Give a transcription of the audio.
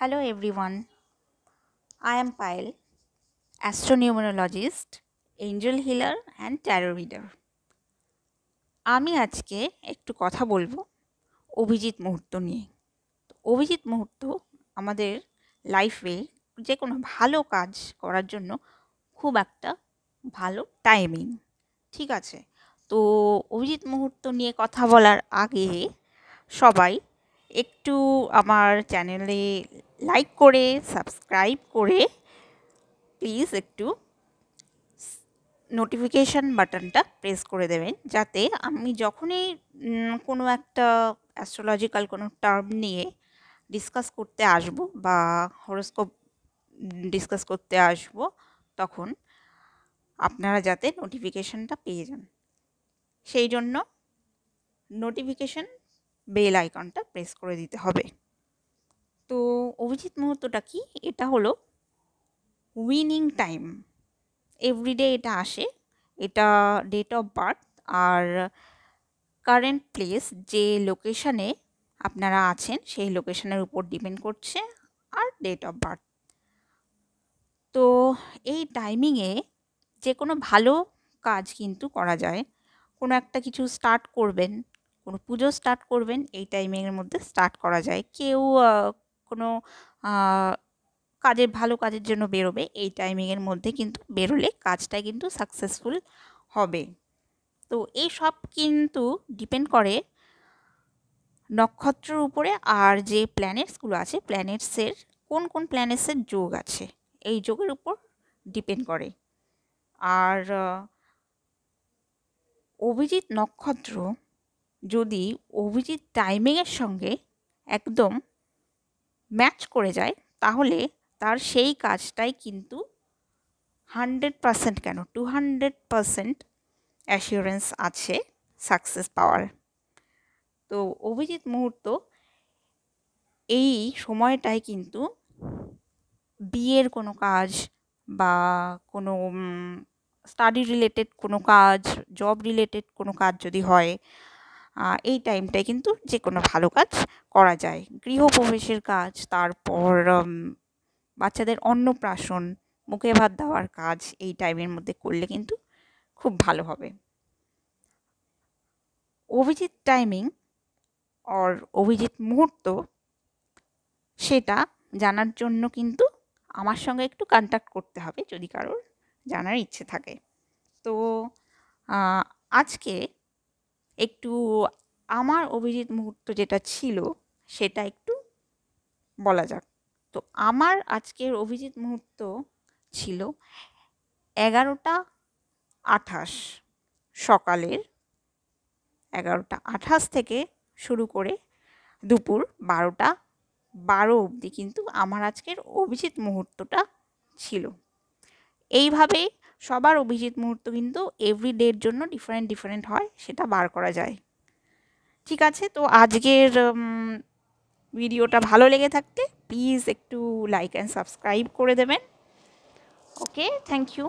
Hello everyone, I am Payal, astronumerologist, angel healer and tarot reader. আমি আজকে একটু কথা বলবো অভিজিৎ মুহূর্ত নিয়ে। অভিজিৎ মুহূর্ত আমাদের লাইফে যে কোনো ভালো কাজ করার জন্য খুব একটা ভালো টাইমিং। ঠিক আছে, তো অভিজিৎ মুহূর্ত নিয়ে কথা বলার আগে সবাই একটু আমার চ্যানেলে লাইক করে সাবস্ক্রাইব করে প্লিজ একটু নোটিফিকেশান বাটনটা প্রেস করে দেবেন, যাতে আমি যখনই কোনো একটা অ্যাস্ট্রোলজিক্যাল কোনো টার্ম নিয়ে ডিসকাস করতে আসবো বা হরোস্কোপ ডিসকাস করতে আসবো, তখন আপনারা যাতে নোটিফিকেশানটা পেয়ে যান, সেই জন্য নোটিফিকেশান বেল আইকনটা প্রেস করে দিতে হবে। তো অভিজিৎ মুহূর্তটা কি? এটা হলো উইনিং টাইম। এভরিডে এটা আসে। এটা ডেট অফ বার্থ আর কারেন্ট প্লেস, যে লোকেশানে আপনারা আছেন সেই লোকেশানের উপর ডিপেন্ড করছে, আর ডেট অফ বার্থ। তো এই টাইমিংয়ে যে কোনো ভালো কাজ কিন্তু করা যায়। কোনো একটা কিছু স্টার্ট করবেন, কোনো পুজো স্টার্ট করবেন, এই টাইমিংয়ের মধ্যে স্টার্ট করা যায়। কেউ কোনো ভালো কাজের জন্য বেরোবে, এই টাইমিংয়ের মধ্যে কিন্তু বেরোলে কাজটা কিন্তু সাকসেসফুল হবে। তো এই সব কিন্তু ডিপেন্ড করে নক্ষত্রের উপরে, আর যে প্ল্যানেটসগুলো আছে প্ল্যানেটসের কোন প্ল্যানেটসের যোগ আছে এই যোগের উপর ডিপেন্ড করে। আর অভিজিৎ নক্ষত্র যদি অভিজিৎ টাইমিংয়ের সঙ্গে একদম ম্যাচ করে যায়, তাহলে তার সেই কাজটাই কিন্তু 100% কেন 200% অ্যাসিওরেন্স আছে সাকসেস পাওয়ার। তো অভিজিৎ মুহূর্ত এই সময়টায় কিন্তু বিয়ের কোনো কাজ বা কোনো স্টাডি রিলেটেড কোনো কাজ, জব রিলেটেড কোনো কাজ যদি হয়, এই টাইমটায় কিন্তু যে কোনো ভালো কাজ করা যায়। গৃহপ্রবেশের কাজ, তারপর বাচ্চাদের অন্নপ্রাশন, মুখে ভাত দেওয়ার কাজ এই টাইমের মধ্যে করলে কিন্তু খুব ভালো হবে। অভিজিৎ টাইমিং অর অভিজিৎ মুহূর্ত, সেটা জানার জন্য কিন্তু আমার সঙ্গে একটু কন্ট্যাক্ট করতে হবে যদি কারোর জানার ইচ্ছে থাকে। তো আজকে একটু আমার অভিজিৎ মুহূর্ত যেটা ছিল সেটা একটু বলা যাক। তো আমার আজকের অভিজিৎ মুহূর্ত ছিল 11:28 সকালের, 11:28 থেকে শুরু করে দুপুর 12:12 অবধি কিন্তু আমার আজকের অভিজিৎ মুহূর্তটা ছিল। এইভাবে সবার অভিজিৎ মুহূর্ত কিন্তু এভরিডের জন্য ডিফারেন্ট হয়, সেটা বার করা যায়। ঠিক আছে, তো আজকের ভিডিওটা ভালো লেগে থাকতে প্লিজ একটু লাইক অ্যান্ড সাবস্ক্রাইব করে দেবেন। ওকে, থ্যাংক ইউ।